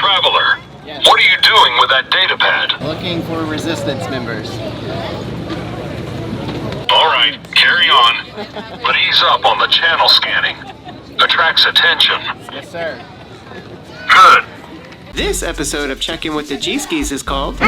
Traveler, Yes. what are you doing with that data pad? Looking for resistance members. Alright, carry on. But ease up on the channel scanning. Attracts attention. Yes, sir. Good. This episode of Check In with the Gskis is called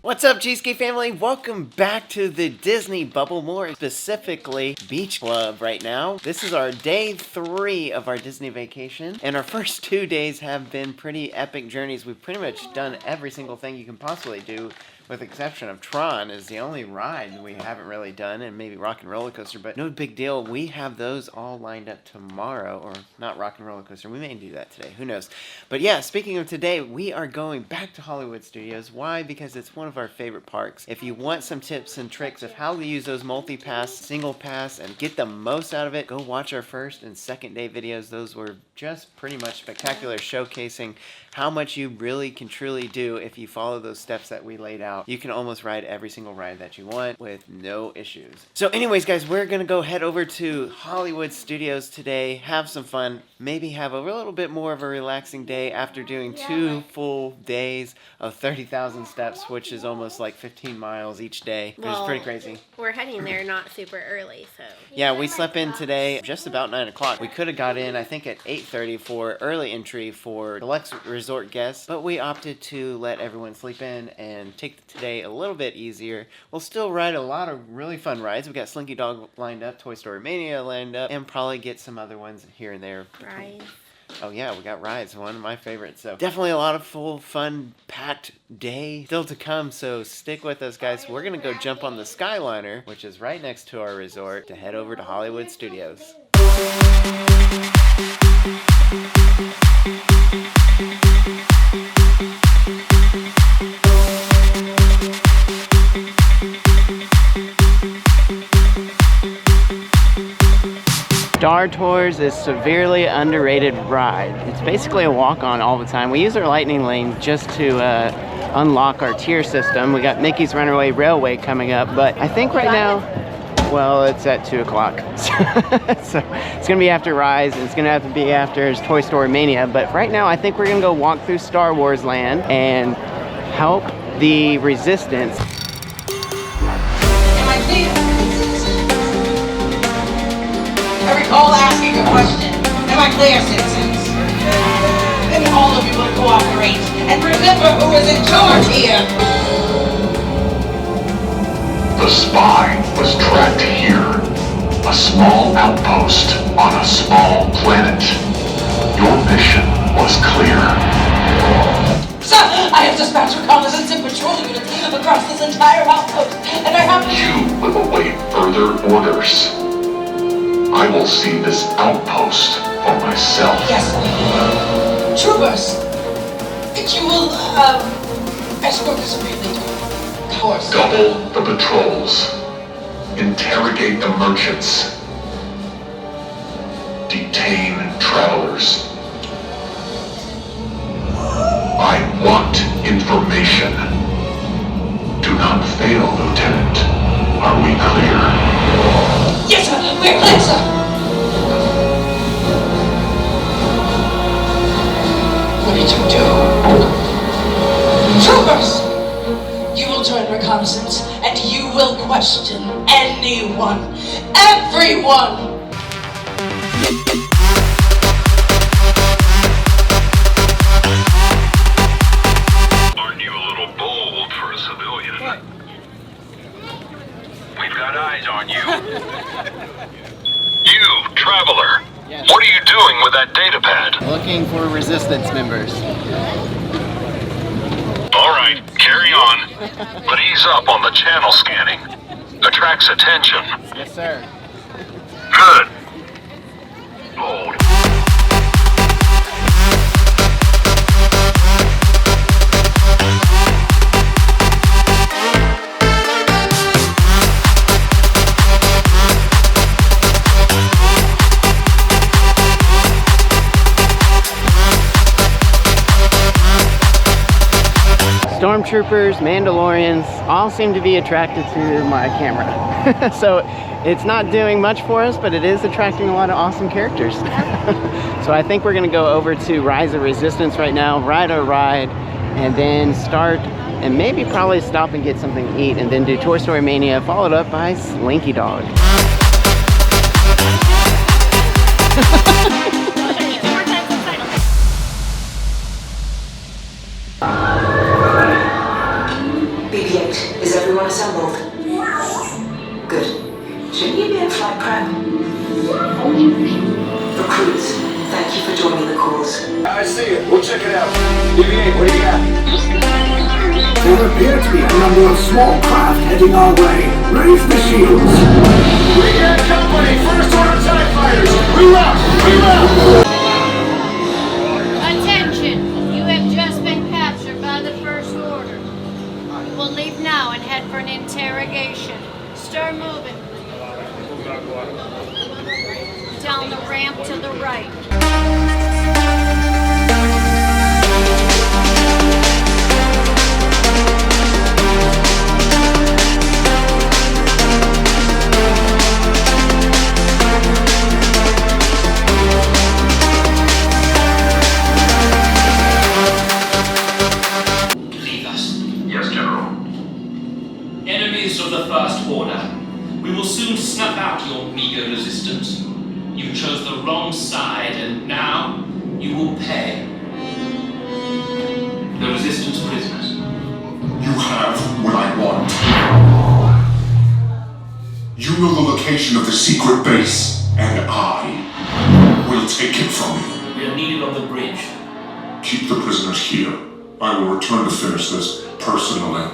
What's up, Gski family? Welcome back to the Disney Bubble, more specifically Beach Club right now. This is our day 3 of our Disney vacation, and our first 2 days have been pretty epic journeys. We've pretty much done every single thing you can possibly do, with the exception of Tron is the only ride we haven't really done, and maybe Rock and Roller Coaster, but no big deal. We have those all lined up tomorrow, or not Rock and Roller Coaster. We may do that today, who knows. But yeah, speaking of today, we are going back to Hollywood Studios. Why? Because it's one of our favorite parks. If you want some tips and tricks of how to use those multi-pass, single pass, and get the most out of it, go watch our first and second day videos. Those were just pretty much spectacular, showcasing how much you really can truly do if you follow those steps that we laid out. You can almost ride every single ride that you want with no issues. So anyways, guys, we're gonna go head over to Hollywood Studios today, have some fun, maybe have a little bit more of a relaxing day after doing 2 full days of 30,000 steps, which is almost like 15 miles each day. It was pretty crazy. We're heading there not super early, so. Yeah, we slept in today just about 9 o'clock. We could have got in, I think, at 8:30 for early entry for deluxe resort guests, but we opted to let everyone sleep in and take today a little bit easier. We'll still ride a lot of really fun rides. We got Slinky Dog lined up, Toy Story Mania lined up, and probably get some other ones here and there. Rides. Oh yeah, we got rides, one of my favorites. So definitely a lot of full, fun, packed day still to come, so stick with us, guys. We're gonna go jump on the Skyliner, which is right next to our resort, to head over to Hollywood Studios. Star Tours is a severely underrated ride. It's basically a walk-on all the time. We use our Lightning Lane just to unlock our tier system. We got Mickey's Runaway Railway coming up, but I think right now, well, it's at 2 o'clock. So it's gonna be after Rise, and it's gonna have to be after Toy Story Mania, but right now I think we're gonna go walk through Star Wars Land and help the Resistance. I recall asking a question. Am I clear, citizens? Then all of you will cooperate and remember who is in charge here. The spy was tracked here. A small outpost on a small planet. Your mission was clear. Sir, I have dispatched reconnaissance and patrol units across this entire outpost, and I have... You will await further orders. I will see this outpost for myself. Yes. Troopers, you will, escort us briefly to course. Double the patrols. Interrogate the merchants. Detain travelers. I want information. Do not fail, Lieutenant. Are we clear? Yes, sir! We're clear, sir! What did you do? Troopers! You will join reconnaissance, and you will question anyone, everyone! Aren't you a little bold for a civilian? We've got eyes on you. You, Traveler. Yes. What are you doing with that data pad? Looking for resistance members. Alright, carry on. But ease up on the channel scanning. Attracts attention. Yes, sir. Good. Hold. Stormtroopers, Mandalorians, all seem to be attracted to my camera. So It's not doing much for us, but it is attracting a lot of awesome characters. So I think we're gonna go over to Rise of Resistance right now, ride our ride, and then start and maybe probably stop and get something to eat, and then do Toy Story Mania, followed up by Slinky Dog. BB-8, is everyone assembled? Good. Shouldn't you be in flight prep? Recruits, thank you for joining the cause. I see it. We'll check it out. BB-8, what do you got? There appear to be a number of small craft heading our way. Raise the shields. We got company. First order TIE fighters. Reroute! Reroute! Attention! You have just been captured by the First Order. You will leave now and head for an interrogation. Start moving. Down the ramp to the right. Enemies of the First Order, we will soon snuff out your meager resistance. You chose the wrong side, and now you will pay. The Resistance prisoners. You have what I want. You know the location of the secret base, and I will take it from you. We are needed on the bridge. Keep the prisoners here. I will return to finish this personally.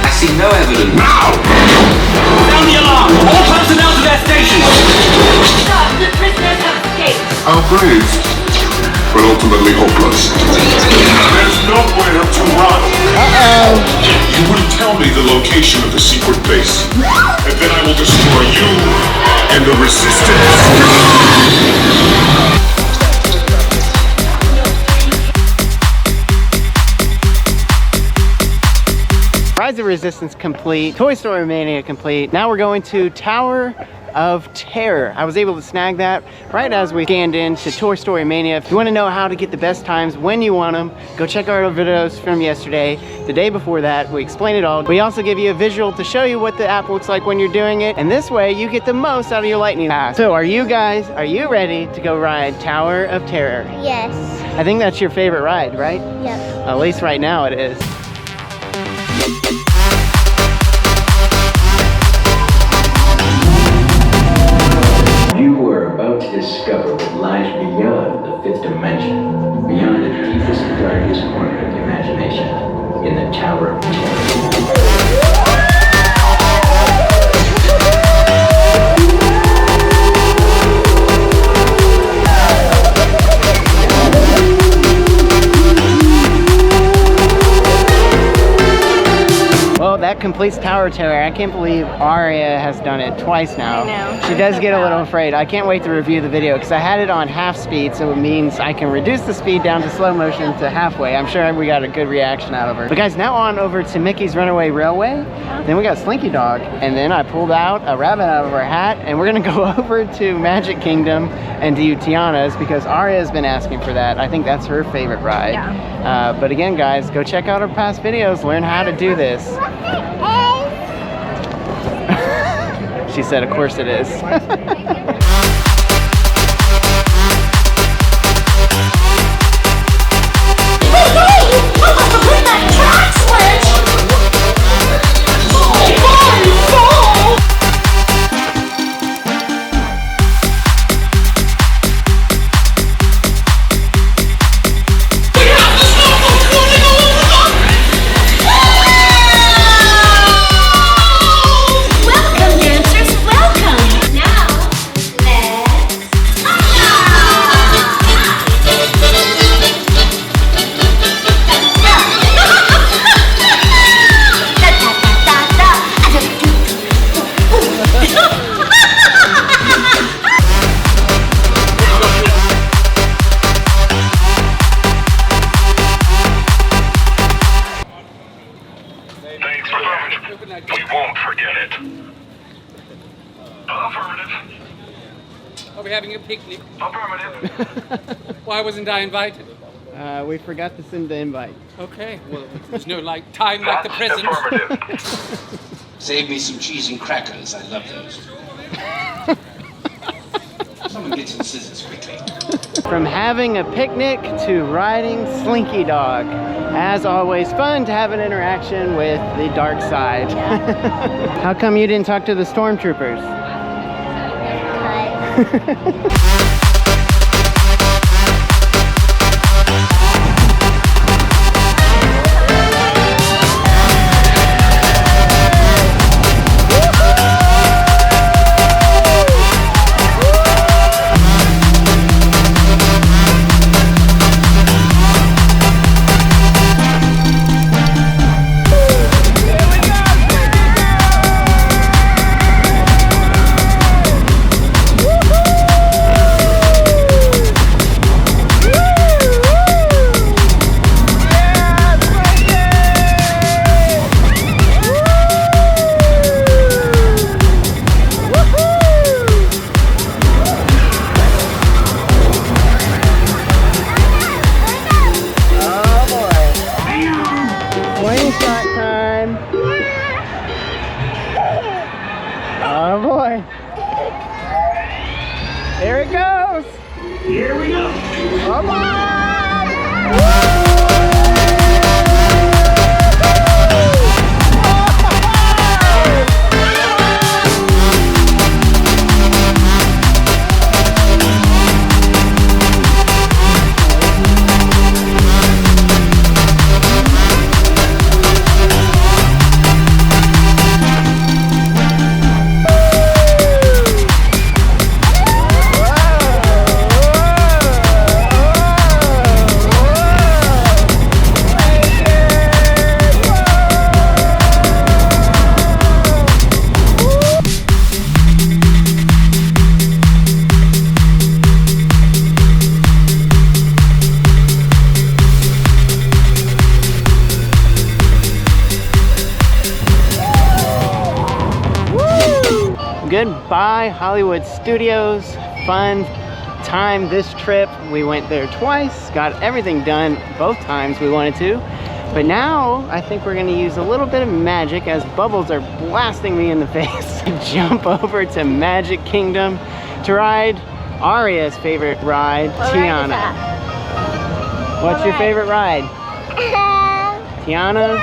I see no evidence. Now! Sound the alarm! All personnel to their stations! Stop! The prisoners have escaped! Outrageous, but ultimately hopeless. There's nowhere to run. You will tell me the location of the secret base, and then I will destroy you and the Resistance. Rise of Resistance complete, Toy Story Mania complete. Now we're going to Tower of Terror. I was able to snag that right as we scanned into Toy Story Mania. If you want to know how to get the best times when you want them, go check out our videos from yesterday. The day before that, we explain it all. We also give you a visual to show you what the app looks like when you're doing it, and this way you get the most out of your Lightning Pass. So are you ready to go ride Tower of Terror? Yes. I think that's your favorite ride, right? Yep. At least right now it is. You are about to discover what lies beyond the fifth dimension, beyond the deepest, darkest corner of the imagination, in the Tower of Terror. Well, that completes Tower of Terror. I can't believe Aria has done it twice now. I know. She does get a little afraid. I can't wait to review the video because I had it on half speed, so it means I can reduce the speed down to slow motion to halfway. I'm sure we got a good reaction out of her. But guys, now on over to Mickey's Runaway Railway. Then we got Slinky Dog, and then I pulled out a rabbit out of her hat, and we're gonna go over to Magic Kingdom and do TIANA'S because Aria has been asking for that. I think that's her favorite ride. Yeah. But again, guys, go check out our past videos, learn how to do this. She said, of course it is. Welcome, dancers, welcome! Now, Forget it. Affirmative. Are we having a picnic? Affirmative. Why wasn't I invited? We forgot to send the invite. Okay, well, there's no time like the present. Affirmative. Save me some cheese and crackers. I love those. Someone get some scissors quickly. From having a picnic to riding Slinky Dog. As always, fun to have an interaction with the dark side. How come you didn't talk to the stormtroopers? Oh boy. Here it goes. Here we go. Come on. Goodbye Hollywood Studios. Fun time this trip. We went there twice, got everything done both times we wanted to. But now I think we're gonna use a little bit of magic as bubbles are blasting me in the face. Jump over to Magic Kingdom to ride Aria's favorite ride, Tiana. What's your favorite ride? Tiana's?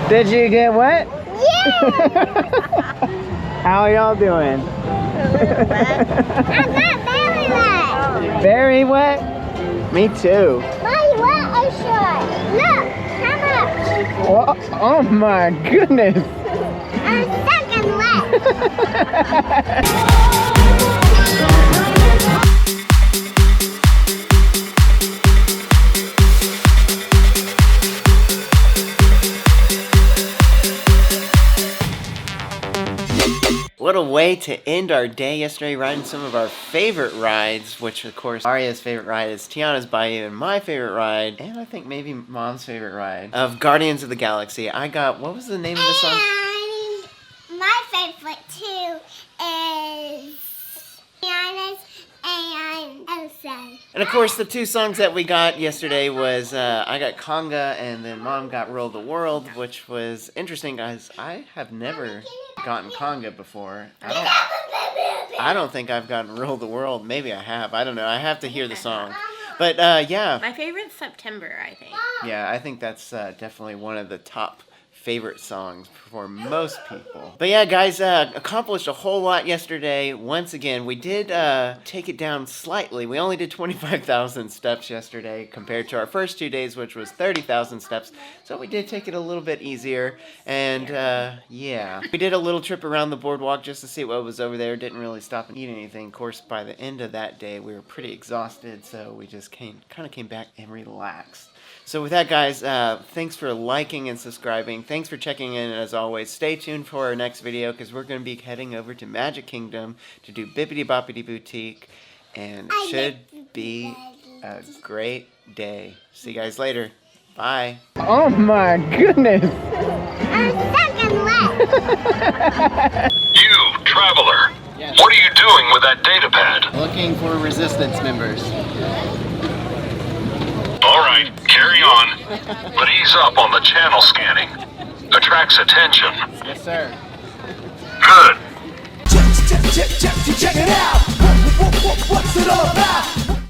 Did you get wet? Yeah! How are y'all doing? I'm not very wet. Very wet? Me too. My wet or short? Look, how much? Oh my goodness. I'm stuck and wet. What a way to end our day yesterday, riding some of our favorite rides, which of course Aria's favorite ride is Tiana's Bayou, and my favorite ride, and I think maybe Mom's favorite ride, of Guardians of the Galaxy. I got, what was the name of the song? And my favorite too is TIANA'S and say. And of course, the two songs that we got yesterday was I got Conga and then Mom got Rule the World, which was interesting, guys. I have never gotten Conga before. I don't think I've gotten Rule the World. Maybe I have. I don't know. I have to hear the song. But yeah. My favorite's September, I think. Yeah, I think that's definitely one of the top favorite songs for most people. But yeah, guys, accomplished a whole lot yesterday. Once again, we did take it down slightly. We only did 25,000 steps yesterday compared to our first 2 days, which was 30,000 steps. So we did take it a little bit easier. And yeah, we did a little trip around the boardwalk just to see what was over there. Didn't really stop and eat anything. Of course, by the end of that day, we were pretty exhausted. So we just kind of came back and relaxed. So with that, guys, thanks for liking and subscribing. Thanks for checking in, as always. Stay tuned for our next video, because we're going to be heading over to Magic Kingdom to do Bibbidi Boppidi Boutique, and it should be a great day. See you guys later. Bye. Oh my goodness! I'm stuck in wet. You, traveler. What are you doing with that data pad? Looking for Resistance members. All right, carry on. But ease up on the channel scanning. Attracts attention. Yes, sir. Good. Check it out. What's it all about?